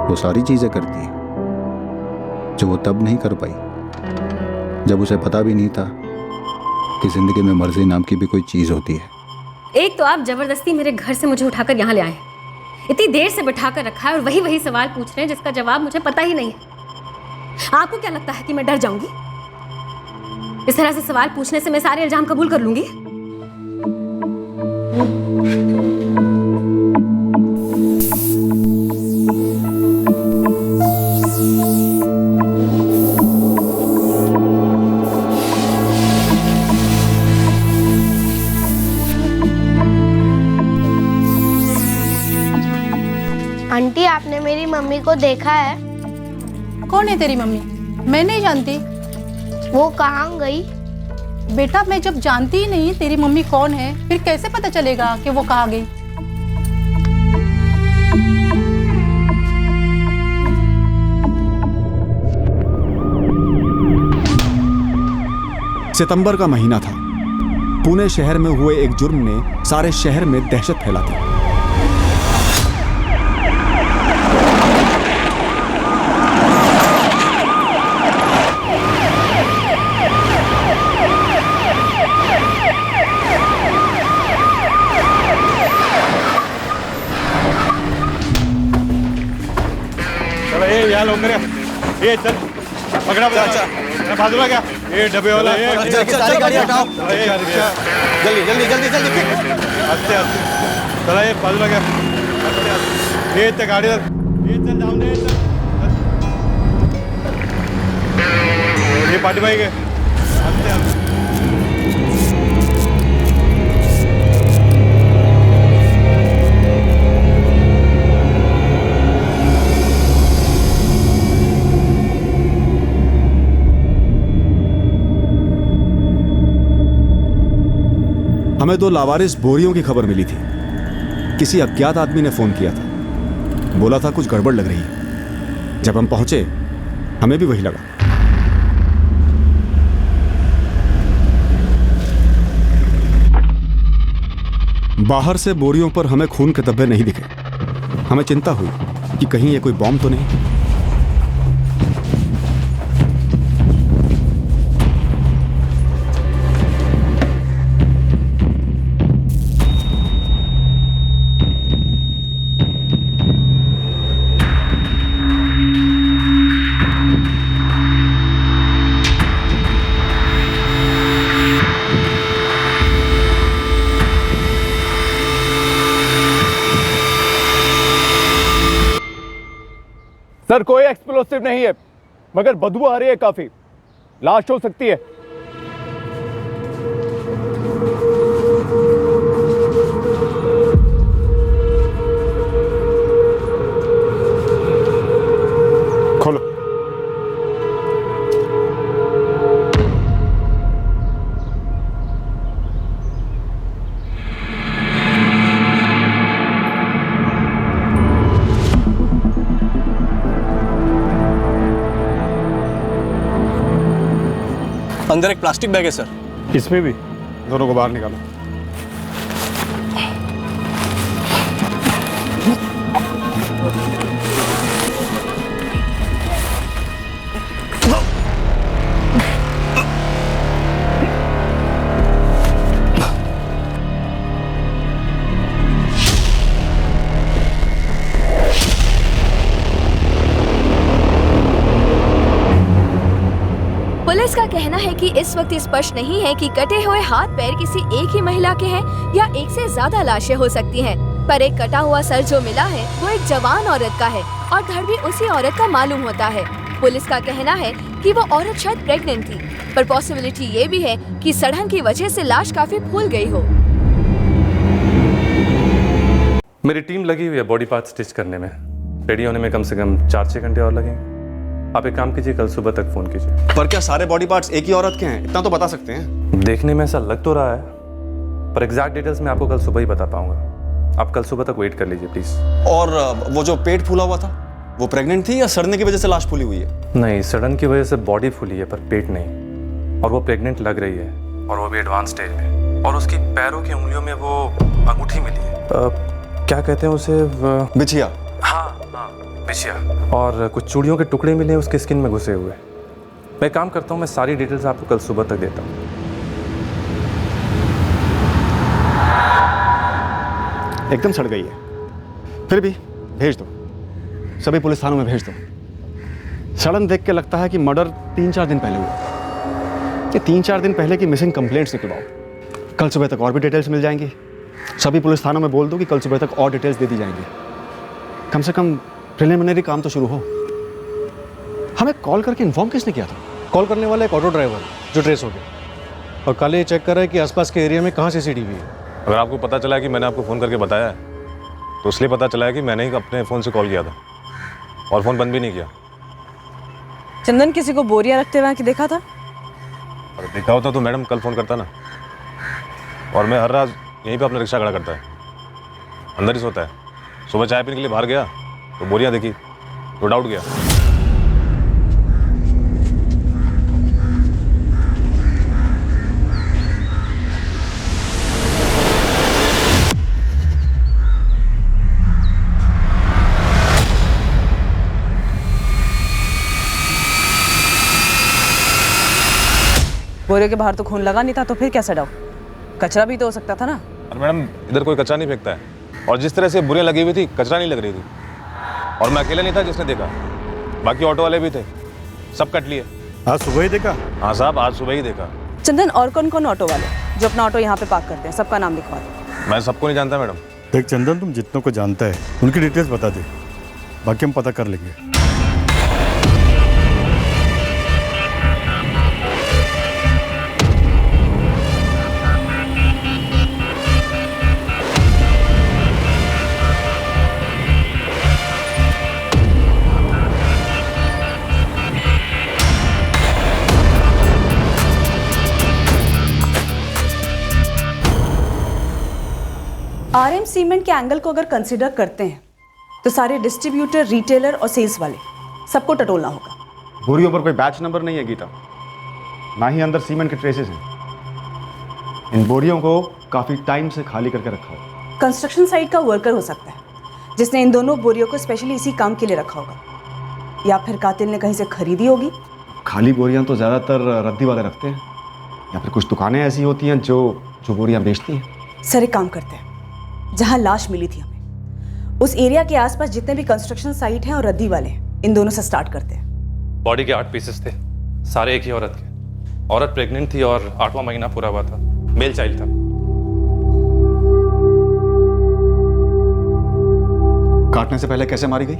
वो सारी चीज़ें करती है जो वो तब नहीं कर पाई जब उसे पता भी नहीं था कि ज़िंदगी में मर्जी नाम की भी कोई चीज़ होती है। एक तो आप जबरदस्ती मेरे घर से मुझे उठाकर यहाँ ले आए, इतनी देर से बैठाकर रखा है और वही सवाल पूछ रहे हैं जिसका जवाब मुझे पता ही नहीं है। आपको क्या लगता है कि मैं डर जाऊंगी? इस तरह से सवाल पूछने से मैं सारे इल्जाम कबूल कर लूंगी? आंटी, आपने मेरी मम्मी को देखा है? कौन है तेरी मम्मी? मैं नहीं जानती। वो कहाँ गई? बेटा, मैं जब जानती ही नहीं तेरी मम्मी कौन है, फिर कैसे पता चलेगा कि वो कहाँ गई? सितंबर का महीना था। पुणे शहर में हुए एक जुर्म ने सारे शहर में दहशत फैला दी। या लवकर या, ये चल पकड़ा बच्चा, बाजूला क्या, ये डब्बे वाला, सारी गाड़ी हटाओ, जल्दी जल्दी जल्दी जल्दी, आस्ते आस्ते, चला ये बाजूला क्या, आस्ते आस्ते, ये गाड़ी, ये चल जाओ दे, ये पार्टी भाई के, आस्ते आस्ते। हमें 2 लावारिस बोरियों की खबर मिली थी। किसी अज्ञात आदमी ने फोन किया था, बोला था कुछ गड़बड़ लग रही है। जब हम पहुंचे हमें भी वही लगा। बाहर से बोरियों पर हमें खून के धब्बे नहीं दिखे। हमें चिंता हुई कि कहीं ये कोई बॉम्ब तो नहीं। सर, कोई एक्सप्लोसिव नहीं है, मगर बदबू आ रही है काफी। लाश हो सकती है। खोलो। अंदर एक प्लास्टिक बैग है सर। इसमें भी? दोनों को बाहर निकालो। पुलिस का कहना है कि इस वक्त स्पष्ट नहीं है कि कटे हुए हाथ पैर किसी एक ही महिला के हैं या एक से ज्यादा लाशें हो सकती हैं। पर एक कटा हुआ सर जो मिला है वो एक जवान औरत का है और धड़ भी उसी औरत का मालूम होता है। पुलिस का कहना है कि वो औरत शायद प्रेग्नेंट थी, पर पॉसिबिलिटी ये भी है कि सड़न की वजह से लाश काफी फूल गई हो। मेरी टीम लगी हुई है बॉडी पार्ट स्टिच करने में। रेडी होने में कम से कम 4-6 घंटे और लगेंगे। आप एक काम कीजिए, कल सुबह तक फोन कीजिए। पर क्या सारे बॉडी पार्ट्स एक ही औरत के हैं? इतना तो बता सकते हैं। देखने में ऐसा लग तो रहा है, पर एग्जैक्ट डिटेल्स मैं आपको कल सुबह ही बता पाऊंगा। आप कल सुबह तक वेट कर लीजिए प्लीज। और वो जो पेट फूला हुआ था वो प्रेग्नेंट थी या सड़ने की वजह से लाश फूली हुई है? नहीं, सडन की वजह से बॉडी फूली है पर पेट नहीं। और वो प्रेग्नेंट लग रही है और वो भी एडवांस स्टेज में। और उसकी पैरों की उंगलियों में वो अंगूठी मिली है। क्या कहते हैं उसे? बिछिया। हाँ हाँ, बिछिया और कुछ चूड़ियों के टुकड़े मिले उसके स्किन में घुसे हुए। मैं काम करता हूँ, मैं सारी डिटेल्स आपको कल सुबह तक देता हूँ। एकदम सड़ गई है, फिर भी भेज दो, सभी पुलिस थानों में भेज दो। सड़न देख के लगता है कि मर्डर 3-4 दिन पहले हुआ। ये 3-4 दिन पहले की मिसिंग कंप्लेंट्स निकलवाओ, कल सुबह तक और भी डिटेल्स मिल जाएंगी। सभी पुलिस थानों में बोल दो कि कल सुबह तक और डिटेल्स दे दी जाएंगी। कम से कम प्रिलिमिनरी काम तो शुरू हो। हमें कॉल करके इन्फॉर्म किसने किया था? कॉल करने वाला एक ऑटो ड्राइवर जो ट्रेस हो गया, और कल ये चेक कर रहा है कि आसपास के एरिया में कहाँ सीसीटीवी है। अगर आपको पता चला है कि मैंने आपको फ़ोन करके बताया है, तो इसलिए पता चला है कि मैंने ही अपने फ़ोन से कॉल किया था और फ़ोन बंद भी नहीं किया। चंदन किसी को बोरियां रखते हुए कि देखा था? अगर देखा होता तो मैडम कल फ़ोन करता ना। और मैं हर रात यहीं पे अपना रिक्शा खड़ा करता है, अंदर ही सोता है। सुबह चाय पीने के लिए बाहर गया तो बोरियां देखी तो डाउट गया। बोरे के बाहर तो खून लगा नहीं था, तो फिर कैसे डाउट? कचरा भी तो हो सकता था ना। और मैडम इधर कोई कचरा नहीं फेंकता है, और जिस तरह से बोरियां लगी हुई थी कचरा नहीं लग रही थी। और मैं अकेला नहीं था जिसने देखा, बाकी ऑटो वाले भी थे, सब कट लिए। आज सुबह ही देखा? हाँ साहब, आज सुबह ही देखा। चंदन, और कौन कौन ऑटो वाले जो अपना ऑटो यहाँ पे पार्क करते हैं, सबका नाम लिखवा दो। मैं सबको नहीं जानता मैडम। देख चंदन, तुम जितनों को जानता है उनकी डिटेल्स बता दे, बाकी हम पता कर लेंगे। RM सीमेंट के एंगल को अगर कंसिडर करते हैं तो सारे डिस्ट्रीब्यूटर, रिटेलर और सेल्स वाले सबको टटोलना होगा। बोरियों पर कोई बैच नंबर नहीं है गीता, ना ही अंदर सीमेंट के ट्रेसेस हैं। इन बोरियों को काफ़ी टाइम से खाली करके रखा हो। कंस्ट्रक्शन साइट का वर्कर हो सकता है जिसने इन दोनों बोरियों को स्पेशली इसी काम के लिए रखा होगा, या फिर कातिल ने कहीं से खरीदी होगी। खाली बोरियां तो ज़्यादातर रद्दी वाले रखते हैं, या फिर कुछ दुकानें ऐसी होती हैं जो बोरियां बेचती हैं। सर एक काम करते हैं, जहां लाश मिली थी हमें उस एरिया के आसपास जितने भी कंस्ट्रक्शन साइट हैं और रद्दी वाले हैं, इन दोनों से स्टार्ट करते हैं। बॉडी के 8 पीसेस थे, सारे एक ही औरत के। औरत प्रेग्नेंट थी और 8वां महीना पूरा हुआ था, मेल चाइल्ड था। काटने से पहले कैसे मारी गई?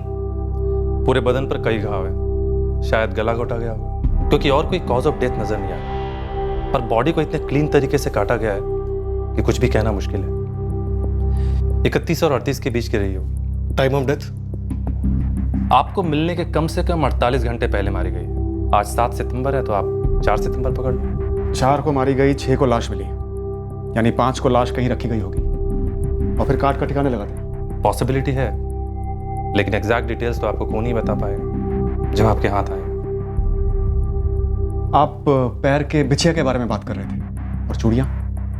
पूरे बदन पर कई घाव है, शायद गला घोटा गया होगा, क्योंकि और कोई कॉज ऑफ डेथ नजर नहीं आया। और बॉडी को इतने क्लीन तरीके से काटा गया है कि कुछ भी कहना मुश्किल है। 31 और 38 के बीच की रही होगी। Time of death? आपको मिलने के कम से कम 48 घंटे पहले मारी गई है। आज 7 सितंबर है, तो आप 4 सितंबर पकड़ लो। 4 को मारी गई, 6 को लाश मिली, यानी 5 को लाश कहीं रखी गई होगी और फिर काट का ठिकाने लगा था। पॉसिबिलिटी है, लेकिन एग्जैक्ट डिटेल्स तो आपको कौन ही बता पाएगा जब आपके हाथ आए। आप पैर के बिछिया के बारे में बात कर रहे थे, और चूड़ियाँ?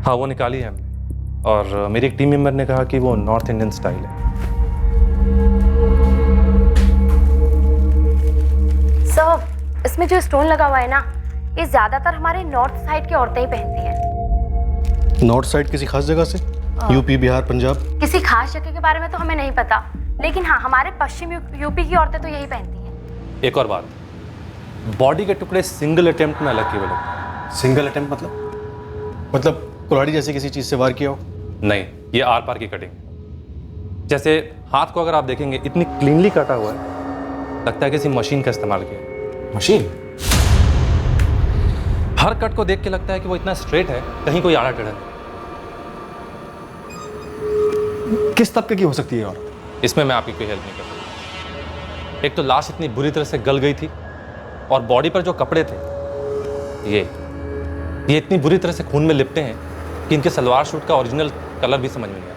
हाँ, वो निकाली है हमने, और मेरी एक टीम मेंबर ने कहा कि वो नॉर्थ इंडियन स्टाइल है। सर, इसमें जो स्टोन लगा हुआ है ना, ये ज्यादातर हमारे नॉर्थ साइड की औरतें ही पहनती हैं। नॉर्थ साइड किसी खास जगह से? यूपी, बिहार, पंजाब? किसी खास जगह के बारे में तो हमें नहीं पता, लेकिन हाँ, हमारे पश्चिम यूपी की औरतें तो यही पहनती हैं। एक और बात, बॉडी के टुकड़े सिंगल अटेम्प्ट में अलग किए हुए लगते। सिंगल अटेम्प्ट मतलब कुल्हाड़ी जैसे किसी चीज से वार किया हो? नहीं, ये आर पार की कटिंग। जैसे हाथ को अगर आप देखेंगे, इतनी क्लीनली काटा हुआ है, लगता है किसी मशीन का इस्तेमाल किया। मशीन? हर कट को देख के लगता है कि वो इतना स्ट्रेट है, कहीं कोई आड़ा टेढ़ा नहीं। किस तबके की हो सकती है और? इसमें मैं आपकी कोई हेल्प नहीं कर सकता। एक तो लाश इतनी बुरी तरह से गल गई थी, और बॉडी पर जो कपड़े थे ये इतनी बुरी तरह से खून में लिपटे हैं कि इनके सलवार सूट का ओरिजिनल कलर भी समझ में नहीं आया।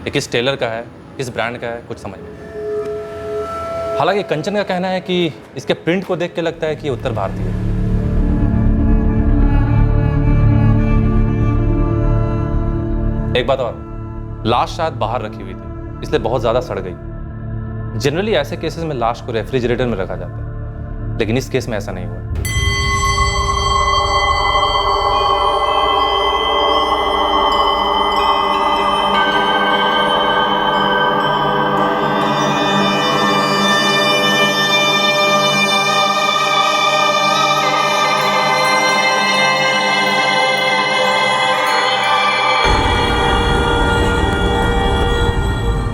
ये किस टेलर का है, किस ब्रांड का है, कुछ समझ में नहीं। हालांकि कंचन का कहना है कि इसके प्रिंट को देख के लगता है कि ये उत्तर भारतीय है। एक बात और, लाश शायद बाहर रखी हुई थी, इसलिए बहुत ज़्यादा सड़ गई। जनरली ऐसे केसेस में लाश को रेफ्रिजरेटर में रखा जाता है, लेकिन इस केस में ऐसा नहीं हुआ।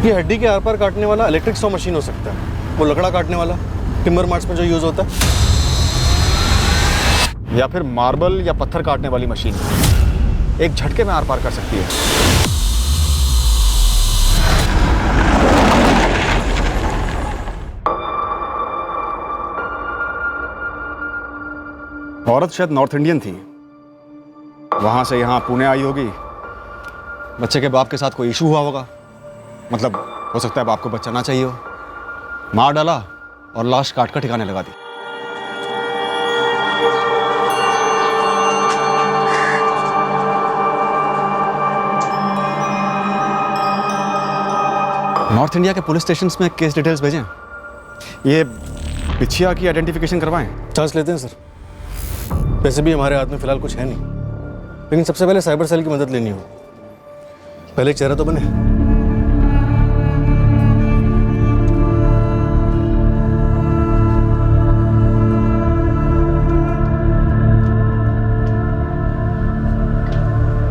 ये हड्डी के आर पार काटने वाला इलेक्ट्रिक सॉ मशीन हो सकता है, वो लकड़ा काटने वाला टिम्बर मार्ट्स में जो यूज होता है, या फिर मार्बल या पत्थर काटने वाली मशीन एक झटके में आर पार कर सकती है। औरत शायद नॉर्थ इंडियन थी, वहां से यहां पुणे आई होगी। बच्चे के बाप के साथ कोई इशू हुआ होगा, मतलब हो सकता है बाप को बच्चा ना चाहिए हो, मार डाला और लाश काट कर ठिकाने लगा दी। नॉर्थ इंडिया के पुलिस स्टेशन में केस डिटेल्स भेजें, ये पिछिया की आइडेंटिफिकेशन करवाएं। चांस लेते हैं सर। वैसे भी हमारे हाथ में फिलहाल कुछ है नहीं, लेकिन सबसे पहले साइबर सेल की मदद लेनी हो। पहले चेहरा तो बने।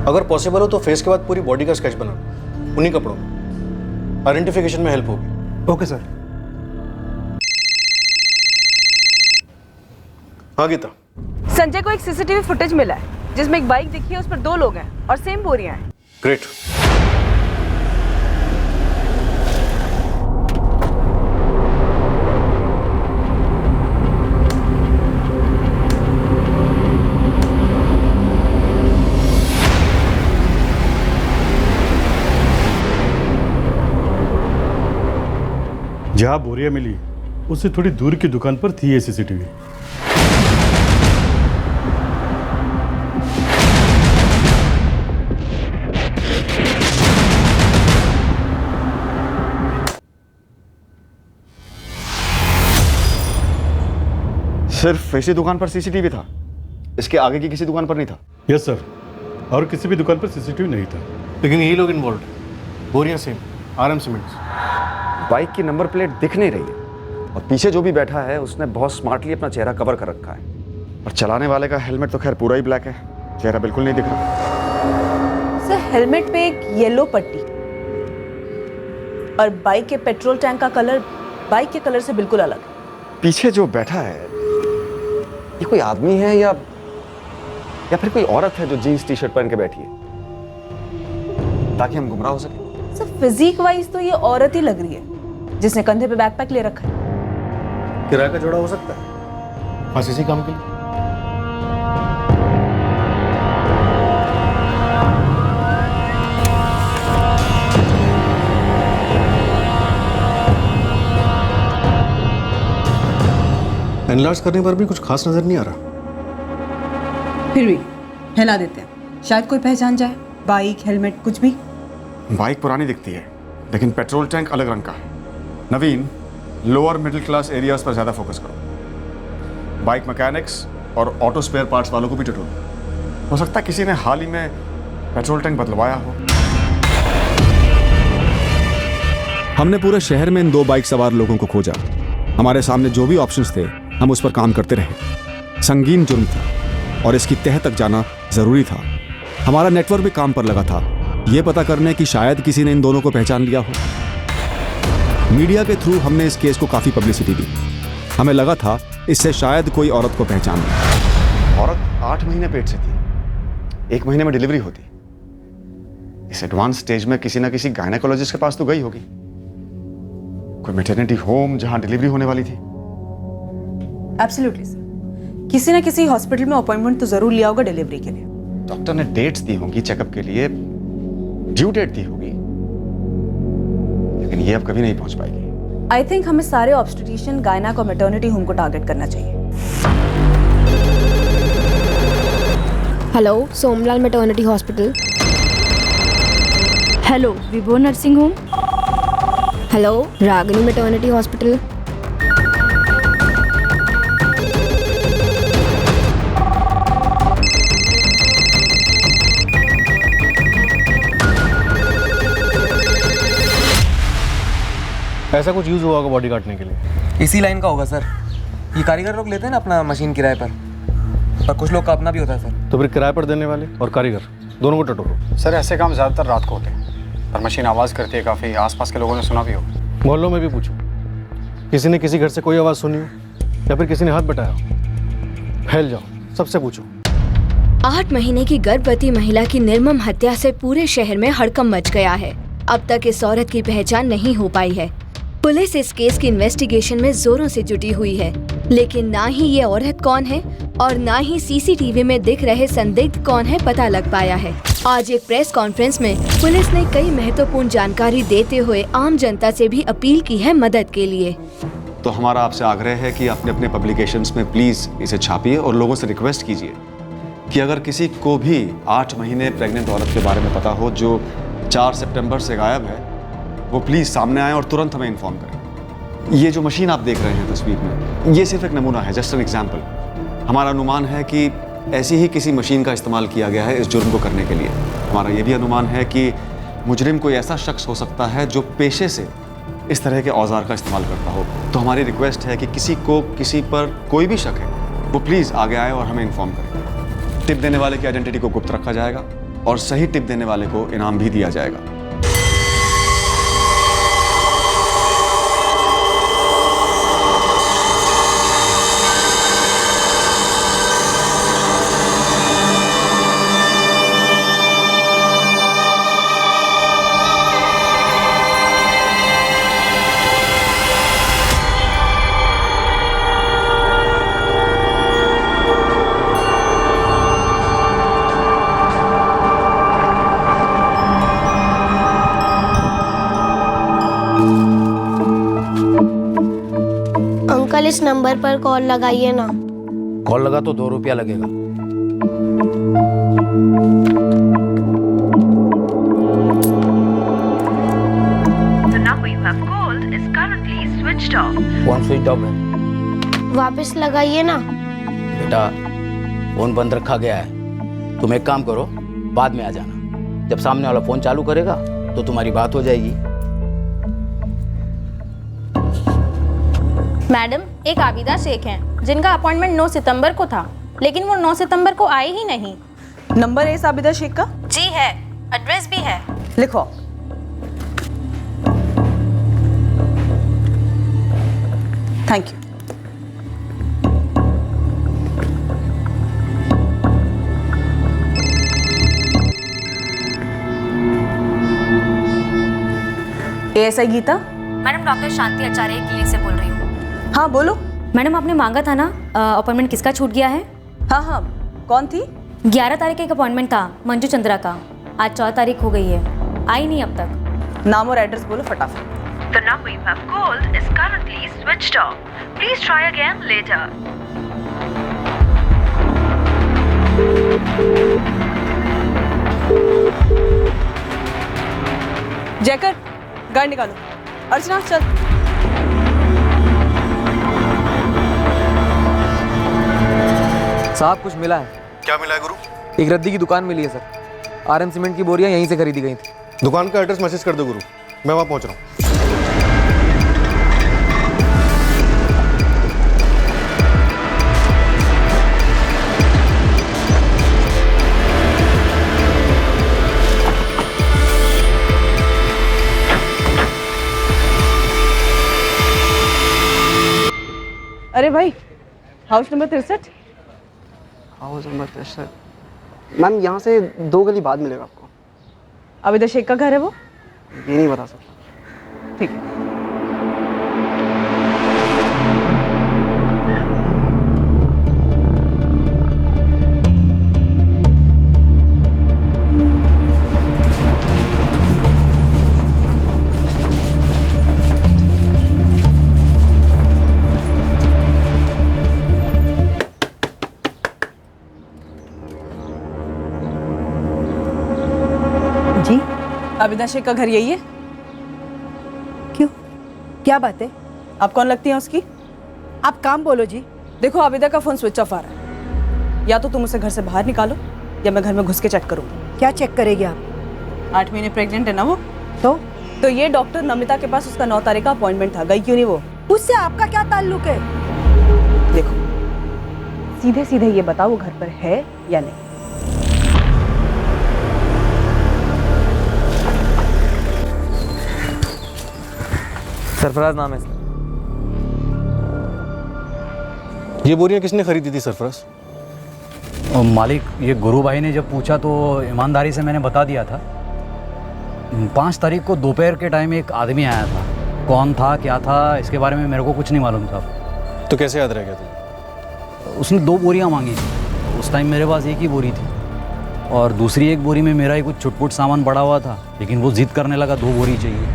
अगर पॉसिबल हो तो फेस के बाद पूरी बॉडी का स्केच बना, उन्हीं कपड़ों में। आइडेंटिफिकेशन में हेल्प होगी। Okay sir. हाँ गीता। संजय को एक सीसीटीवी फुटेज मिला है जिसमें एक बाइक दिखी है, उस पर 2 लोग हैं और सेम बोरियां हैं। ग्रेट। जहां बोरिया मिली उससे थोड़ी दूर की दुकान पर थी ये सीसीटीवी। सिर्फ इसी दुकान पर सीसीटीवी था, इसके आगे की किसी दुकान पर नहीं था? यस सर, और किसी भी दुकान पर सीसीटीवी नहीं था। लेकिन यही लोग इन्वॉल्व, बोरिया सेम, RM सीमेंट्स। बाइक की नंबर प्लेट दिख नहीं रही है और पीछे जो भी बैठा है उसने बहुत स्मार्टली अपना चेहरा कवर कर रखा है, और चलाने वाले का हेलमेट तो खैर पूरा ही ब्लैक है, चेहरा बिल्कुल नहीं दिख रहा। सर हेलमेट पे एक येलो पट्टी और बाइक के पेट्रोल टैंक का कलर बाइक के कलर से बिल्कुल अलग है। पीछे जो बैठा है ये कोई आदमी है या फिर कोई औरत है जो जीन्स टी शर्ट पहन के बैठी है, ताकि हम गुमराह हो सके? सर फिजिक वाइज तो ये औरत ही लग रही है जिसने कंधे पे बैकपैक ले रखा है। किराए का जोड़ा हो सकता है, बस इसी काम के लिए। एनालाइज करने पर भी कुछ खास नजर नहीं आ रहा। फिर भी हिला देते हैं, शायद कोई पहचान जाए। बाइक, हेलमेट, कुछ भी। बाइक पुरानी दिखती है लेकिन पेट्रोल टैंक अलग रंग का है। नवीन, लोअर मिडिल क्लास एरियाज पर ज़्यादा फोकस करो। बाइक मैकेनिक्स और ऑटो स्पेयर पार्ट्स वालों को भी टटोलो। हो सकता है किसी ने हाल ही में पेट्रोल टैंक बदलवाया हो। हमने पूरे शहर में इन 2 बाइक सवार लोगों को खोजा। हमारे सामने जो भी ऑप्शंस थे हम उस पर काम करते रहे। संगीन जुर्म था और इसकी तह तक जाना जरूरी था। हमारा नेटवर्क भी काम पर लगा था, ये पता करने कि शायद किसी ने इन दोनों को पहचान लिया हो। मीडिया के थ्रू हमने इस केस को काफ़ी पब्लिसिटी दी। हमें लगा था इससे शायद कोई औरत को पहचान ले। औरत 8 महीने पेट से थी, 1 महीने में डिलीवरी होती। इस एडवांस स्टेज में किसी ना किसी गायनेकोलॉजिस्ट के पास तो गई होगी, कोई मैटरनिटी होम जहां डिलीवरी होने वाली थी। एब्सोल्युटली सर, किसी ना किसी हॉस्पिटल में अपॉइंटमेंट तो जरूर लिया होगा डिलीवरी के लिए। डॉक्टर ने डेट्स दी होंगी चेकअप के लिए, ड्यू डेट दी होगी, लेकिन ये अब कभी नहीं पहुंच पाएगी। आई थिंक हमें सारे ऑब्स्टेट्रिशियन, गायनेक और मैटरनिटी होम को टारगेट करना चाहिए। Hello, Somlal maternity hospital. Hello, Vibho nursing home. Hello, Ragini maternity hospital. ऐसा कुछ यूज़ हुआ होगा बॉडी काटने के लिए? इसी लाइन का होगा सर। ये कारीगर लोग लेते हैं ना अपना मशीन किराए पर कुछ लोग का अपना भी होता है सर। तो फिर किराए पर देने वाले और कारीगर दोनों को टटोरो। सर ऐसे काम ज़्यादातर रात को होते हैं और मशीन आवाज़ करती है काफ़ी, आसपास के लोगों ने सुना भी हो। मोहल्लों में भी पूछो, किसी ने किसी घर से कोई आवाज़ सुनी हो या फिर किसी ने हाथ बटाया हो? फैल जाओ, सबसे पूछो। 8 महीने की गर्भवती महिला की निर्मम हत्या से पूरे शहर में हड़कंप मच गया है। अब तक इस औरत की पहचान नहीं हो पाई है। पुलिस इस केस की इन्वेस्टिगेशन में जोरों से जुटी हुई है, लेकिन ना ही ये औरत कौन है और ना ही सीसीटीवी में दिख रहे संदिग्ध कौन है पता लग पाया है। आज एक प्रेस कॉन्फ्रेंस में पुलिस ने कई महत्वपूर्ण जानकारी देते हुए आम जनता से भी अपील की है मदद के लिए। तो हमारा आपसे आग्रह है कि अपने अपने पब्लिकेशंस में प्लीज़ इसे छापिए और लोगों से रिक्वेस्ट कीजिए कि अगर किसी को भी 8 महीने प्रेग्नेंट औरत के बारे में पता हो जो 4 सितंबर से गायब है, वो प्लीज़ सामने आए और तुरंत हमें इन्फॉर्म करें। ये जो मशीन आप देख रहे हैं तस्वीर में, ये सिर्फ एक नमूना है, जस्ट एन एग्जाम्पल। हमारा अनुमान है कि ऐसी ही किसी मशीन का इस्तेमाल किया गया है इस जुर्म को करने के लिए। हमारा ये भी अनुमान है कि मुजरिम कोई ऐसा शख्स हो सकता है जो पेशे से इस तरह के औजार का इस्तेमाल करता हो। तो हमारी रिक्वेस्ट है कि किसी को किसी पर कोई भी शक है वो प्लीज़ आगे आए और हमें इन्फॉर्म करें। टिप देने वाले की आइडेंटिटी को गुप्त रखा जाएगा और सही टिप देने वाले को इनाम भी दिया जाएगा। अंकल इस नंबर पर कॉल लगाइए ना। कॉल लगा तो 2 रुपया लगेगा। फोन स्विच ऑफ है। वापस लगाइए ना। बेटा फोन बंद रखा गया है, तुम एक काम करो, बाद में आ जाना। जब सामने वाला फोन चालू करेगा तो तुम्हारी बात हो जाएगी। मैडम, एक आबिदा शेख हैं जिनका अपॉइंटमेंट 9 सितंबर को था, लेकिन वो 9 सितंबर को आए ही नहीं। नंबर है इस आबिदा शेख का? जी है, एड्रेस भी है। लिखो। Thank you. ASI Geeta. Madam, doctor Shanti Acharya clinic से बोल रही हूँ। हाँ बोलो। मैडम, आपने मांगा था ना अपॉइंटमेंट, किसका छूट गया है? हाँ हाँ, कौन थी? 11 तारीख का एक अपॉइंटमेंट था मंजू चंद्रा का, आज 4 तारीख हो गई है, आई नहीं अब तक। नाम और एड्रेस बोलो फटाफट। The number you have called is currently switched off. Please try again later. Jayakar, गाड़ी निकालो। अर्चना चल। साहब कुछ मिला है। क्या मिला है गुरु? एक रद्दी की दुकान मिली है सर। RM सीमेंट की बोरियां यहीं से खरीदी गई थी। दुकान का एड्रेस मैसेज कर दो गुरु, मैं वहाँ पहुँच रहा हूँ। अरे भाई, house number 63। House number 63 ma'am, यहाँ से 2 गली बाद मिलेगा आपको। आबिदा शेख का घर है वो? ये नहीं बता सकता। ठीक है। जी, आबिदा शेख का घर यही है? क्यों? क्या बात है? आप कौन लगती हैं उसकी? आप काम बोलो जी। देखो आबिदा का फोन स्विच ऑफ आ रहा है। या तो तुम उसे घर से बाहर निकालो या मैं घर में घुस के चेक करूँ। क्या चेक करेगी आप? 8 महीने प्रेग्नेंट है ना वो। तो ये डॉक्टर नमिता के पास उसका 9 तारीख का अपॉइंटमेंट था, गई क्यों नहीं वो? उससे आपका क्या ताल्लुक है? देखो सीधे सीधे ये बताओ वो घर पर है या नहीं। सरफराज नाम है इसका। ये बोरियां किसने खरीदी थी सरफराज? मालिक, ये गुरु भाई ने जब पूछा तो ईमानदारी से मैंने बता दिया था। 5 तारीख को दोपहर के टाइम एक आदमी आया था। कौन था, क्या था, इसके बारे में मेरे को कुछ नहीं मालूम था। तो कैसे याद रह गया तुझे? उसने 2 बोरियां मांगी थी। उस टाइम मेरे पास एक ही बोरी थी और दूसरी एक बोरी में मेरा ही कुछ छुटपुट सामान पड़ा हुआ था, लेकिन वो जिद करने लगा 2 बोरी चाहिए।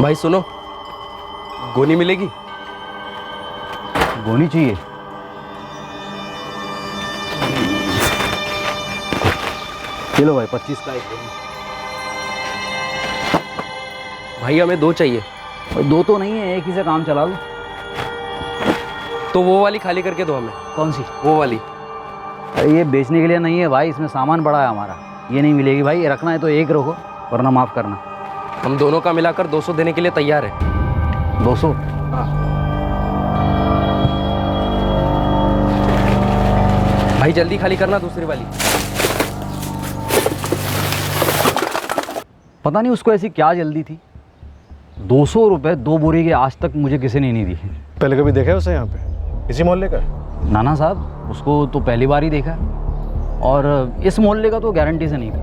भाई सुनो, गोनी मिलेगी? गोनी चाहिए? चलो भाई 25 का एक गोनी। भाई हमें 2 चाहिए। और 2 तो नहीं है, एक ही से काम चला लो। तो वो वाली खाली करके दो हमें। कौन सी? वो वाली। अरे ये बेचने के लिए नहीं है भाई, इसमें सामान बड़ा है हमारा। ये नहीं मिलेगी भाई, रखना है तो एक रखो वरना माफ़ करना। हम दोनों का मिलाकर 200 देने के लिए तैयार है। 200? भाई जल्दी खाली करना दूसरी वाली। पता नहीं उसको ऐसी क्या जल्दी थी। 200 रुपये 2 बोरी के आज तक मुझे किसी ने नहीं दी। पहले कभी देखा है उसे यहाँ पे, इसी मोहल्ले का? नाना साहब, उसको तो पहली बार ही देखा और इस मोहल्ले का तो गारंटी से नहीं था।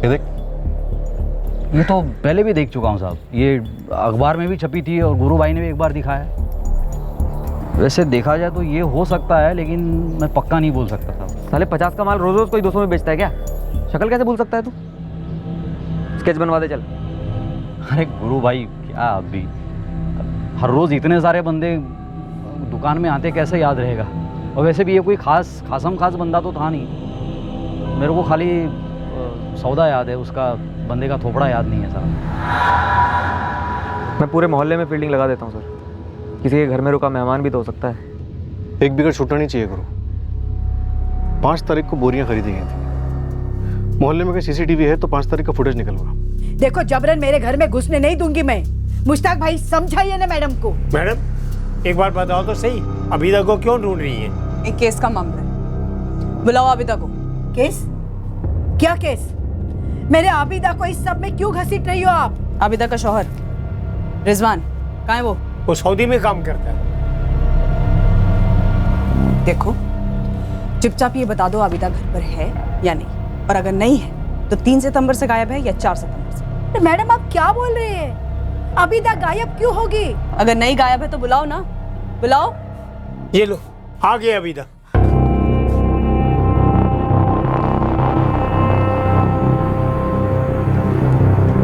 ये देख, ये तो पहले भी देख चुका हूँ साहब। ये अखबार में भी छपी थी और गुरु भाई ने भी एक बार दिखाया। वैसे देखा जाए तो ये हो सकता है, लेकिन मैं पक्का नहीं बोल सकता साहब। साले 50 का माल रोज रोज कोई 200 में बेचता है क्या? शक्ल कैसे भूल सकता है तू? स्केच बनवा दे चल। अरे गुरु भाई क्या, आप भी हर रोज़ इतने सारे बंदे दुकान में आते, कैसे याद रहेगा? और वैसे भी ये कोई खास बंदा तो था नहीं। मेरे को खाली सौदा याद है, उसका बंदे का थोपड़ा याद नहीं है साहब। मैं पूरे मोहल्ले में फील्डिंग लगा देता हूँ सर। किसी के घर में रुका मेहमान भी तो हो सकता है। एक बिगड़ छूटना नहीं चाहिए गुरु। 5 तारीख को बोरियां खरीदी गई थी। मोहल्ले में कोई सीसीटीवी है तो 5 तारीख का फुटेज निकलवा। देखो जबरन मेरे घर में घुसने नहीं दूंगी मैं। मुश्ताक भाई समझाइए ना मैडम को। मैडम एक बार बताओ तो सही, अबिदा को क्यों ढूंढ रही है? एक केस का मामला है, बुलाओ आबिदा को। केस? क्या केस? मेरे आबिदा को इस सब में क्यों घसीट रही हो आप? आबिदा का शौहर रिजवान कहाँ है? वो सऊदी में काम करता है। देखो चुपचाप ये बता दो आबिदा घर पर है या नहीं, और अगर नहीं है तो 3 सितंबर से गायब है या 4 सितंबर से। तो मैडम आप क्या बोल रहे हैं? आबिदा गायब क्यों होगी? अगर नहीं गायब है तो बुलाओ ना, बुलाओ। ये लो आ गए अबिदा।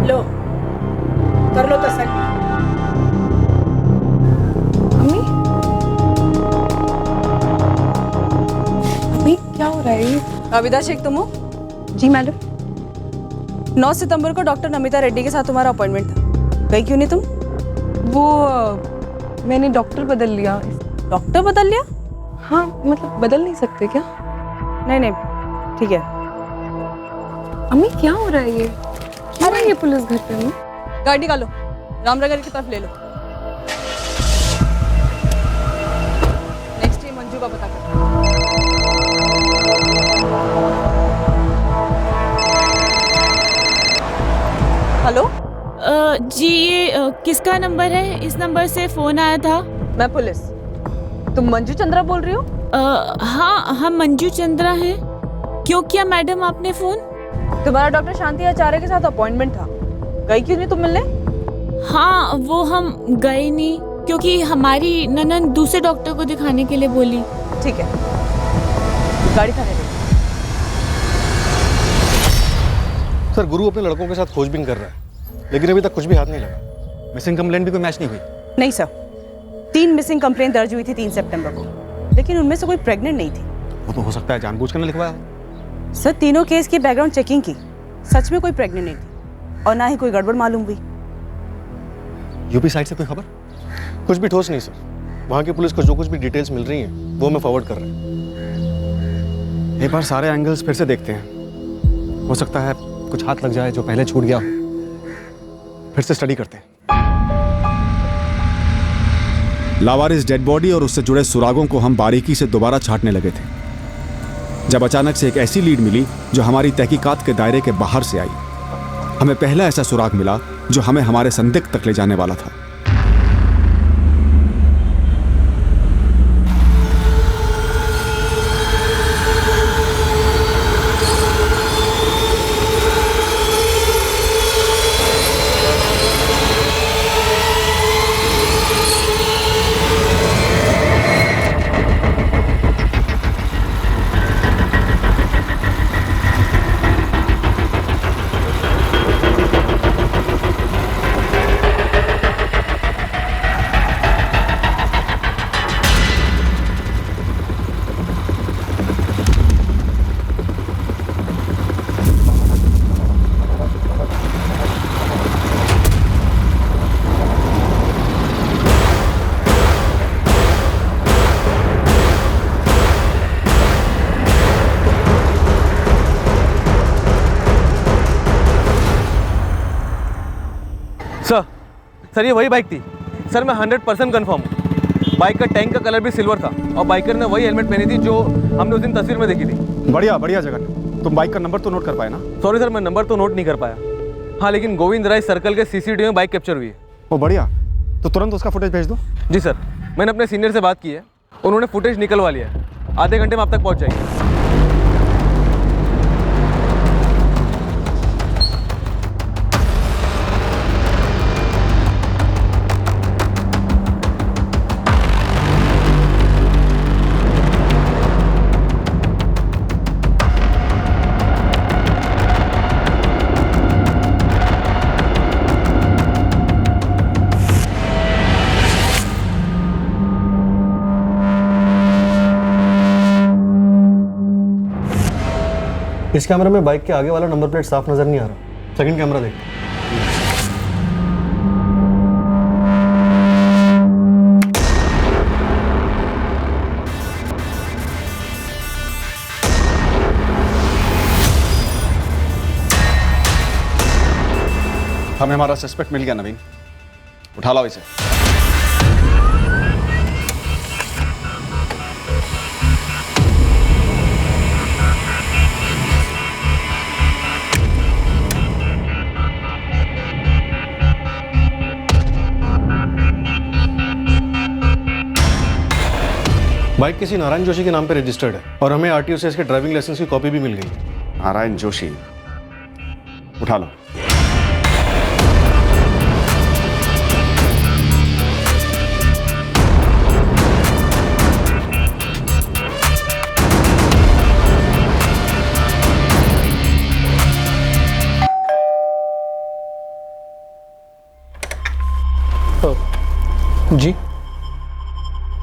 लो कर लो तसल्ली। अम्मी क्या हो रहा है? आबिदा शेख तुम हो? जी मैडम। 9 सितंबर को डॉक्टर नमिता रेड्डी के साथ तुम्हारा अपॉइंटमेंट था, गई क्यों नहीं तुम? वो मैंने डॉक्टर बदल लिया। डॉक्टर बदल लिया? हाँ मतलब बदल नहीं सकते क्या? नहीं ठीक है। अम्मी क्या हो रहा है ये? क्यों आई है पुलिस घर पे? अम्मी गाड़ी निकालो, रामनगर की तरफ ले लो। नेक्स्ट टाइम मंजू का पता करो। हेलो जी ये किसका नंबर है? इस नंबर से फोन आया था। मैं पुलिस। तुम मंजू चंद्रा बोल रही हो? हाँ हम मंजू चंद्रा हैं। क्यों किया मैडम आपने फोन? तुम्हारा डॉक्टर शांति आचार्य के साथ अपॉइंटमेंट था, गई क्यों नहीं तुम मिलने? हाँ वो हम गए नहीं क्योंकि हमारी ननद दूसरे डॉक्टर को दिखाने के लिए बोली। ठीक है गाड़ी थाने ले। सर गुरु अपने लड़कों के साथ खोजबीन कर रहा है, लेकिन अभी तक कुछ भी हाथ नहीं लगा। मिसिंग कंप्लेंट भी कोई मैच नहीं हुई। नहीं सर, 3 मिसिंग कंप्लेंट दर्ज हुई थी 3 सितंबर को, लेकिन उनमें से कोई प्रेग्नेंट नहीं थी। वो तो हो सकता है जानबूझकर न लिखवाया हो। सर तीनों केस की बैकग्राउंड चेकिंग की, सच में कोई प्रेग्नेंट नहीं थी और ना ही कोई गड़बड़ मालूम हुई। यूपी साइड से कोई खबर? कुछ भी ठोस नहीं सर। वहाँ की पुलिस को जो कुछ भी डिटेल्स मिल रही हैं वो मैं फॉरवर्ड कर रहा हूँ। एक बार सारे एंगल्स फिर से देखते हैं, हो सकता है कुछ हाथ लग जाए जो पहले छूट गया हो। फिर से स्टडी करते हैं। लावारिस डेड बॉडी और उससे जुड़े सुरागों को हम बारीकी से दोबारा छांटने लगे थे जब अचानक से एक ऐसी लीड मिली जो हमारी तहकीकात के दायरे के बाहर से आई। हमें पहला ऐसा सुराग मिला जो हमें हमारे संदिग्ध तक ले जाने वाला था। सर ये वही बाइक थी सर, मैं 100% कन्फर्म हूँ। बाइक का टैंक का कलर भी सिल्वर था और बाइकर ने वही हेलमेट पहनी थी जो हमने उस दिन तस्वीर में देखी थी। बढ़िया बढ़िया जगन, तुम बाइक का नंबर तो नोट कर पाए ना? सॉरी सर, मैं नंबर तो नोट नहीं कर पाया। हाँ, लेकिन गोविंद राय सर्कल के सीसीटीवी में बाइक कैप्चर हुई है। वो बढ़िया, तो तुरंत उसका फुटेज भेज दो। जी सर, मैंने अपने सीनियर से बात की है, उन्होंने फुटेज निकलवा लिया है। आधे घंटे में आप तक पहुँच जाएंगे। इस कैमरे में बाइक के आगे वाला नंबर प्लेट साफ नजर नहीं आ रहा। सेकंड कैमरा देख। हमें हमारा सस्पेक्ट मिल गया नवीन, उठा लाओ इसे। बाइक किसी नारायण जोशी के नाम पे रजिस्टर्ड है और हमें आरटीओ से इसके ड्राइविंग लाइसेंस की कॉपी भी मिल गई। नारायण जोशी, उठा लो। जी,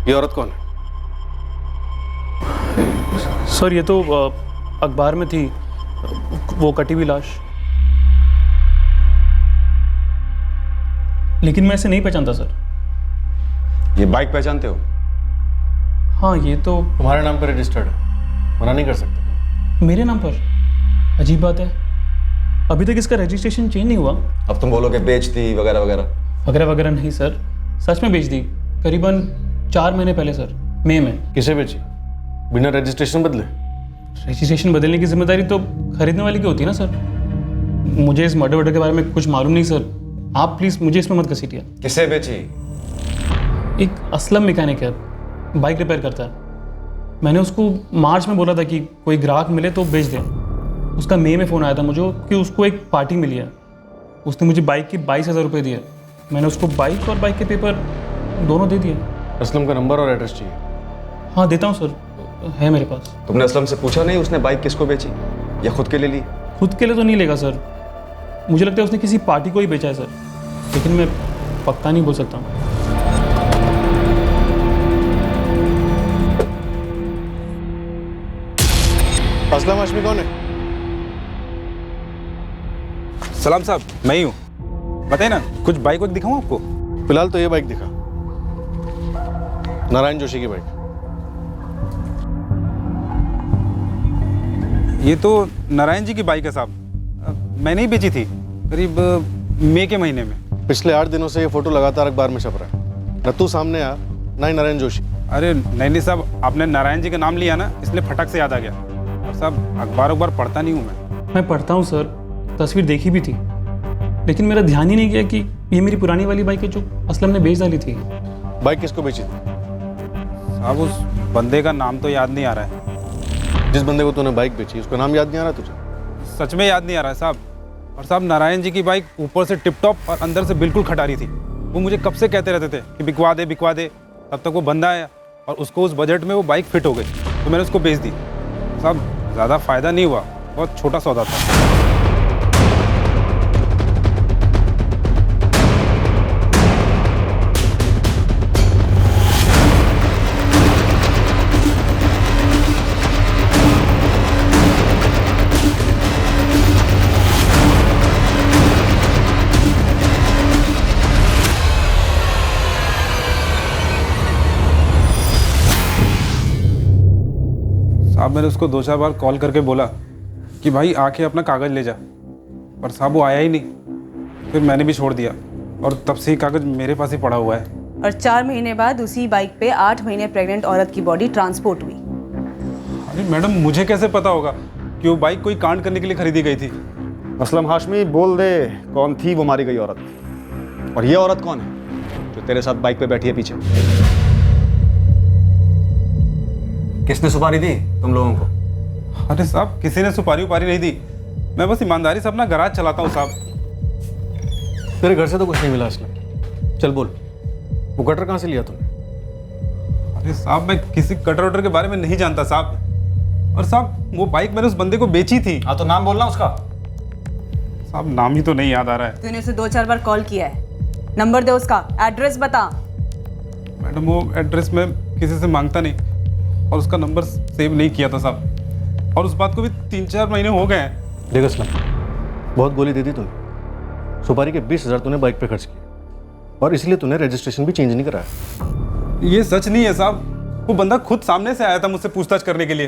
ये औरत कौन है? सर ये तो अखबार में थी, वो कटी हुई लाश। लेकिन मैं इसे नहीं पहचानता सर। ये बाइक पहचानते हो? हाँ, ये तो तुम्हारे नाम पर रजिस्टर्ड है, मना नहीं कर सकते। मेरे नाम पर? अजीब बात है, अभी तक इसका रजिस्ट्रेशन चेंज नहीं हुआ। अब तुम बोलोगे बेच दी वगैरह वगैरह। वगैरह वगैरह नहीं सर, सच में बेच दी, करीबन 4 महीने पहले सर, मई में। किसे बेची? बिना रजिस्ट्रेशन बदले? रजिस्ट्रेशन बदलने की जिम्मेदारी तो खरीदने वाले की होती है ना सर। मुझे इस मर्डर वर्डर के बारे में कुछ मालूम नहीं सर, आप प्लीज़ मुझे इसमें मत घसीटिए। किसे बेची? एक असलम मैकेनिक है, बाइक रिपेयर करता है। मैंने उसको मार्च में बोला था कि कोई ग्राहक मिले तो बेच दे। उसका मई में फ़ोन आया था मुझे कि उसको एक पार्टी मिली है। उसने मुझे बाइक के 22,000 रुपये दिए। मैंने उसको बाइक और बाइक के पेपर दोनों दे दिए। असलम का नंबर और एड्रेस चाहिए? हाँ देता हूँ सर, है मेरे पास। तुमने असलम से पूछा नहीं उसने बाइक किसको बेची या खुद के लिए ली? खुद के लिए तो नहीं लेगा सर, मुझे लगता है उसने किसी पार्टी को ही बेचा है सर, लेकिन मैं पक्का नहीं बोल सकता। असलम हाशमी कौन है? सलाम साहब, मैं ही हूँ। बताइए ना, कुछ बाइक वाइक दिखाऊँ आपको? फिलहाल तो ये बाइक दिखा, नारायण जोशी की बाइक। ये तो नारायण जी की बाइक है साहब। मैंने ही बेची थी करीब मई के महीने में। पिछले 8 दिनों से ये फोटो लगातार अखबार में छप रहा है। न तू सामने आ, ना ही नारायण जोशी। अरे नहीं साहब, आपने नारायण जी का नाम लिया ना, इसलिए फटक से याद आ गया। और साहब अखबार पढ़ता नहीं हूँ मैं पढ़ता हूँ सर, तस्वीर देखी भी थी, लेकिन मेरा ध्यान ही नहीं गया कि ये मेरी पुरानी वाली बाइक है जो असलम ने बेच डाली थी। बाइक किसको बेची थी? साहब उस बंदे का नाम तो याद नहीं आ रहा है। जिस बंदे को तूने बाइक बेची उसका नाम याद नहीं आ रहा तुझे? सच में याद नहीं आ रहा है साहब। और साहब नारायण जी की बाइक ऊपर से टिप टॉप और अंदर से बिल्कुल खटारी थी। वो मुझे कब से कहते रहते थे कि बिकवा दे। तब तक वो बंदा आया और उसको उस बजट में वो बाइक फिट हो गई, तो मैंने उसको बेच दी। साहब ज़्यादा फ़ायदा नहीं हुआ, बहुत छोटा सौदा था। साहब मैंने उसको 2-4 बार कॉल करके बोला कि भाई आके अपना कागज़ ले जा, पर साहब वो आया ही नहीं। फिर मैंने भी छोड़ दिया और तब से ही कागज़ मेरे पास ही पड़ा हुआ है। और 4 महीने बाद उसी बाइक पे 8 महीने प्रेग्नेंट औरत की बॉडी ट्रांसपोर्ट हुई। अरे मैडम, मुझे कैसे पता होगा कि वो बाइक कोई कांड करने के लिए खरीदी गई थी? असलम हाशमी, बोल दे कौन थी वो मारी गई औरत, और ये औरत कौन है जो तेरे साथ बाइक पे बैठी है पीछे? किसने सुपारी दी तुम लोगों को? अरे साहब किसी ने सुपारी उपारी नहीं दी, मैं बस ईमानदारी से अपना गराज चलाता हूँ साहब। तेरे घर से तो कुछ नहीं मिला असलम। चल बोल, वो कटर कहाँ से लिया तूने? अरे साहब मैं किसी कटर वटर के बारे में नहीं जानता साहब। और साहब वो बाइक मैंने उस बंदे को बेची थी। हाँ तो नाम बोलना उसका। साहब नाम ही तो नहीं याद आ रहा है। तूने उसे 2-4 बार कॉल किया है, नंबर दे उसका, एड्रेस बता। मैडम वो एड्रेस मैं किसी से मांगता नहीं और उसका नंबर सेव नहीं किया था साहब, और उस बात को भी 3-4 महीने हो गए हैं। देख असलम, बहुत गोली दे दी तूने। सुपारी के 20,000 तूने बाइक पे खर्च किए और इसलिए तूने रजिस्ट्रेशन भी चेंज नहीं कराया। ये सच नहीं है साहब, वो बंदा खुद सामने से आया था मुझसे पूछताछ करने के लिए।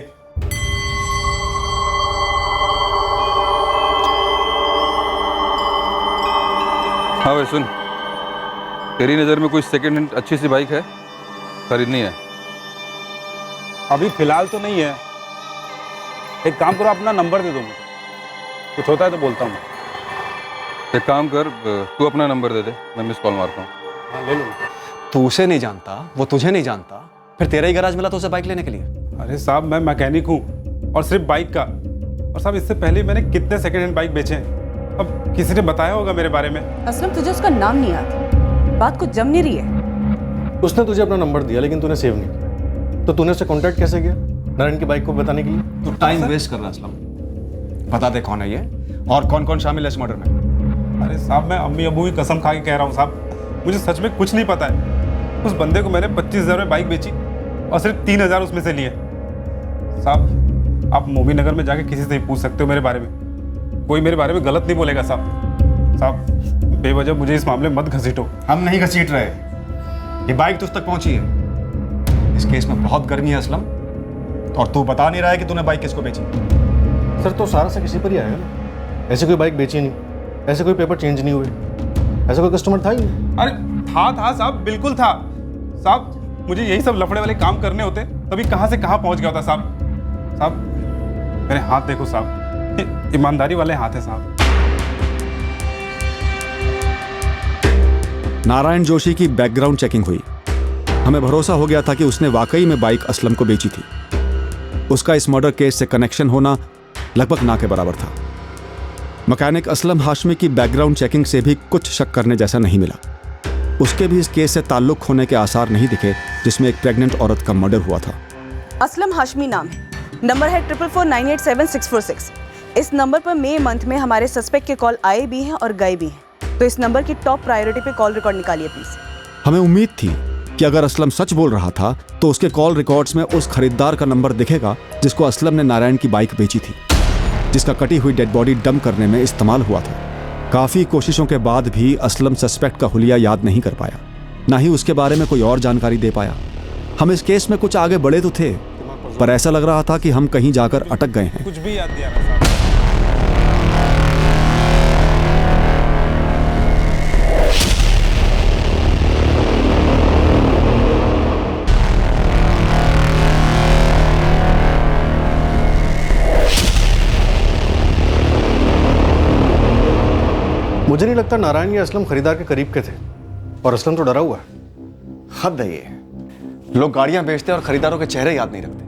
हाँ भाई सुन, तेरी नज़र में कोई सेकेंड हैंड अच्छी सी बाइक है, खरीदनी है? अभी फिलहाल तो नहीं है। एक काम करो, अपना नंबर दे दो मुझे, कुछ होता है तो बोलता हूँ। एक काम कर, तू अपना नंबर दे दे, मैं मिस कॉल मारता हूँ। हाँ ले लो। तू उसे नहीं जानता, वो तुझे नहीं जानता, फिर तेरा ही गराज मिला तो उसे बाइक लेने के लिए? अरे साहब मैं मैकेनिक हूँ और सिर्फ बाइक का। और साहब इससे पहले मैंने कितने सेकेंड हैंड बाइक बेचे हैं, अब किसी ने बताया होगा मेरे बारे में। असलम तुझे उसका नाम नहीं आता, बात कुछ जम नहीं रही है। उसने तुझे अपना नंबर दिया लेकिन तूने सेव नहीं किया, तो तूने उससे कांटेक्ट कैसे किया नारायण की बाइक को बताने के लिए? तू टाइम वेस्ट कर रहा है असलम। बता दे कौन है ये और कौन कौन शामिल है इस मर्डर में? अरे साहब मैं अम्मी अबू की कसम खा के कह रहा हूँ साहब, मुझे सच में कुछ नहीं पता है। उस बंदे को मैंने 25,000 में बाइक बेची और सिर्फ 3,000 उसमें से लिए। साहब आप मोबी नगर में जाके किसी से ही पूछ सकते हो मेरे बारे में, कोई मेरे बारे में गलत नहीं बोलेगा साहब। साहब बेवजह मुझे इस मामले में मत घसीटो। हम नहीं घसीट रहे, ये बाइक तुझ तक पहुंची है। इस केस में बहुत गर्मी है असलम, और तू बता नहीं रहा है कि तूने बाइक किसको बेची। सर तो सारा से किसी पर ही आएगा ना, ऐसे कोई बाइक बेची नहीं, ऐसे कोई पेपर चेंज नहीं हुए, ऐसा कोई कस्टमर था ही नहीं। अरे था साहब, बिल्कुल था साहब। मुझे यही सब लफड़े वाले काम करने होते तभी कहाँ से कहाँ पहुँच गया होता साहब। साहब मेरे हाथ देखो साहब, ईमानदारी वाले हाथ है साहब। नारायण जोशी की बैकग्राउंड चेकिंग हुई, हमें भरोसा हो गया था कि उसने वाकई में बाइक असलम को बेची थी। उसका इस मर्डर केस से कनेक्शन होना लगभग ना के बराबर था। मैकेनिक असलम हाशमी की बैकग्राउंड चेकिंग से भी कुछ शक करने जैसा नहीं मिला। उसके भी इस केस से ताल्लुक होने के आसार नहीं दिखे जिसमें एक प्रेग्नेंट औरत का मर्डर हुआ था। असलम हाशमी नाम है, नंबर है 444987646। इस नंबर पर मई मंथ में हमारे सस्पेक्ट के कॉल आए भी हैं और गए भी हैं, तो इस नंबर की टॉप प्रायोरिटी पे कॉल रिकॉर्ड निकालिए प्लीज। हमें उम्मीद थी कि अगर असलम सच बोल रहा था तो उसके कॉल रिकॉर्ड्स में उस खरीदार का नंबर दिखेगा जिसको असलम ने नारायण की बाइक बेची थी, जिसका कटी हुई डेड बॉडी डंप करने में इस्तेमाल हुआ था। काफी कोशिशों के बाद भी असलम सस्पेक्ट का हुलिया याद नहीं कर पाया, ना ही उसके बारे में कोई और जानकारी दे पाया। हम इस केस में कुछ आगे बढ़े तो थे, पर ऐसा लग रहा था कि हम कहीं जाकर अटक गए हैं। कुछ भी याद नहीं आ रहा साहब। मुझे नहीं लगता नारायण या असलम खरीदार के करीब के थे, और असलम तो डरा हुआ है। हद है ये। लोग गाड़ियां बेचते हैं और खरीदारों के चेहरे याद नहीं रखते।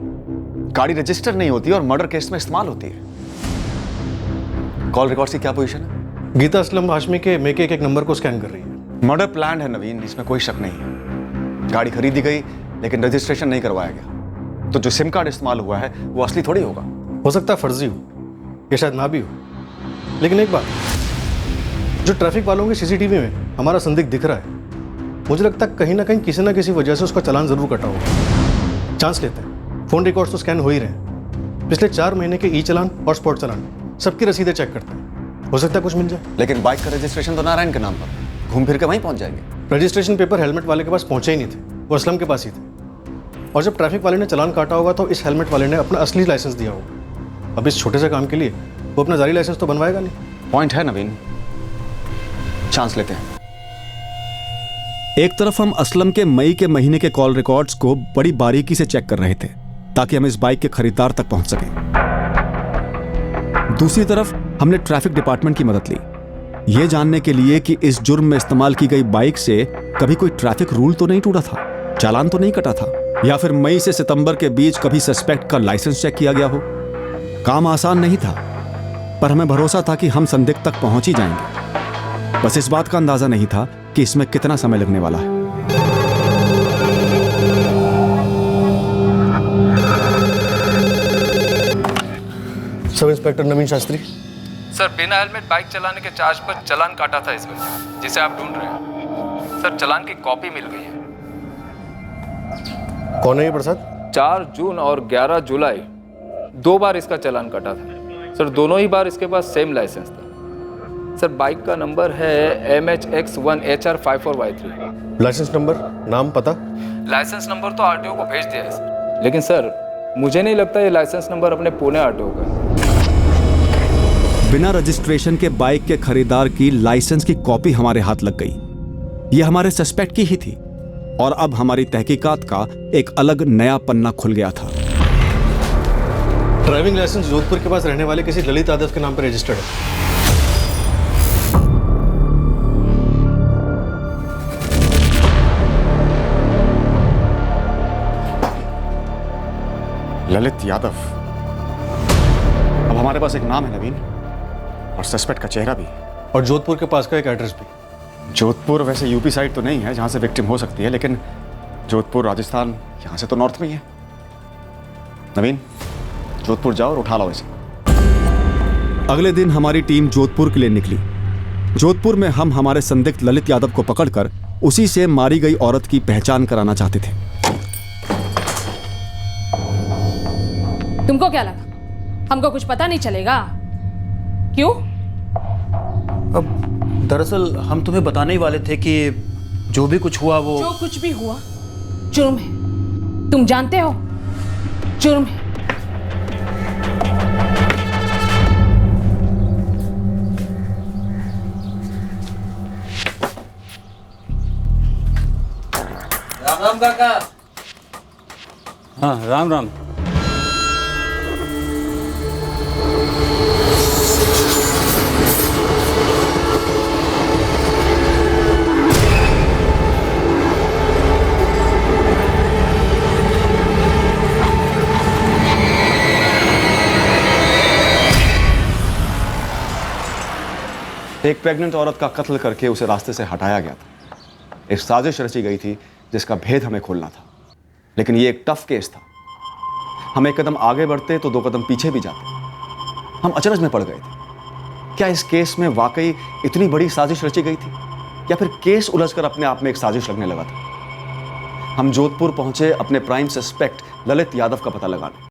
गाड़ी रजिस्टर नहीं होती और मर्डर केस में इस्तेमाल होती है। कॉल रिकॉर्ड्स की क्या पोजीशन है? गीता असलम हाशमी के मेके एक नंबर को स्कैन कर रही है। मर्डर प्लान है नवीन, इसमें कोई शक नहीं है। गाड़ी खरीदी गई लेकिन रजिस्ट्रेशन नहीं करवाया गया, तो जो सिम कार्ड इस्तेमाल हुआ है वो असली थोड़ी होगा। हो सकता है फर्जी हो, ये शायद ना भी हो। लेकिन एक बात, जो ट्रैफिक वालों के सीसीटीवी में हमारा संदिग्ध दिख रहा है, मुझे लगता है कहीं ना कहीं किसी ना किसी वजह से उसका चालान जरूर कटा होगा। चांस लेते हैं, फोन रिकॉर्ड्स तो स्कैन हो ही रहे हैं। पिछले 4 महीने के ई चालान और स्पॉट चालान सबकी रसीदें चेक करते हैं, हो सकता है कुछ मिल जाए। लेकिन बाइक का रजिस्ट्रेशन तो नारायण के नाम पर, घूम फिर के वहीं पहुंच जाएंगे। रजिस्ट्रेशन पेपर हेलमेट वाले के पास पहुंचे ही नहीं थे, वो असलम के पास ही थे। और जब ट्रैफिक वाले ने चालान काटा होगा तो इस हेलमेट वाले ने अपना असली लाइसेंस दिया होगा। अब इस छोटे से काम के लिए वो अपना जारी लाइसेंस तो बनवाएगा नहीं। पॉइंट है नवीन, चांस लेते हैं। एक तरफ हम असलम के मई के महीने के कॉल रिकॉर्ड्स को बड़ी बारीकी से चेक कर रहे थे ताकि हम इस बाइक के खरीदार तक पहुंच सकें। दूसरी तरफ हमने ट्रैफिक डिपार्टमेंट की मदद ली, यह जानने के लिए कि इस जुर्म में इस्तेमाल की गई बाइक से कभी कोई ट्रैफिक रूल तो नहीं टूटा था, चालान तो नहीं कटा था, या फिर मई से सितंबर के बीच कभी सस्पेक्ट का लाइसेंस चेक किया गया हो। काम आसान नहीं था, पर हमें भरोसा था कि हम संदिग्ध तक पहुंच ही जाएंगे। बस इस बात का अंदाजा नहीं था कि इसमें कितना समय लगने वाला है। सब इंस्पेक्टर नवीन शास्त्री। सर, बिना हेलमेट बाइक चलाने के चार्ज पर चालान काटा था इस वजह जिसे आप ढूंढ रहे हैं। सर, चालान की कॉपी मिल गई है। कौन है ये प्रसाद? 4 जून और 11 जुलाई 2 बार इसका चालान काटा था। सर, दोनों ही बार इसके पास सेम लाइसेंस था। सर, बाइक का नंबर है MHX1HR54Y3। लाइसेंस नंबर, नाम, पता? लाइसेंस नंबर तो आरटीओ को भेज दिया है सर, लेकिन सर मुझे नहीं लगता ये लाइसेंस नंबर अपने पुणे आरटीओ का है। बिना रजिस्ट्रेशन के बाइक के खरीदार की लाइसेंस की कॉपी हमारे हाथ लग गई। यह हमारे सस्पेक्ट की ही थी और अब हमारी तहकीकात का एक अलग नया पन्ना खुल गया था। ड्राइविंग लाइसेंस जोधपुर के पास रहने वाले किसी ललित यादव के नाम पर रजिस्टर्ड है। ललित यादव। अब हमारे पास एक नाम है नवीन, और सस्पेक्ट का चेहरा भी, और जोधपुर के पास का एक एड्रेस भी। जोधपुर वैसे यूपी साइड तो नहीं है जहां से विक्टिम हो सकती है, लेकिन जोधपुर राजस्थान यहां से तो नॉर्थ में ही है। नवीन, जोधपुर जाओ और उठा लाओ इसे। अगले दिन हमारी टीम जोधपुर के लिए निकली। जोधपुर में हम हमारे संदिग्ध ललित यादव को पकड़कर उसी से मारी गई औरत की पहचान कराना चाहते थे। तुमको क्या लगा हमको कुछ पता नहीं चलेगा? क्यों? अब दरअसल हम तुम्हें बताने ही वाले थे कि जो भी कुछ हुआ वो जो कुछ भी हुआ जुर्म है, तुम जानते हो, जुर्म है। राम राम काका। हाँ, राम राम। एक प्रेग्नेंट औरत का कत्ल करके उसे रास्ते से हटाया गया था। एक साजिश रची गई थी जिसका भेद हमें खोलना था, लेकिन ये एक टफ केस था। हम एक कदम आगे बढ़ते तो 2 कदम पीछे भी जाते। हम अचरज में पड़ गए थे। क्या इस केस में वाकई इतनी बड़ी साजिश रची गई थी, या फिर केस उलझकर अपने आप में एक साजिश लगने लगा था? हम जोधपुर पहुंचे अपने प्राइम सस्पेक्ट ललित यादव का पता लगाने।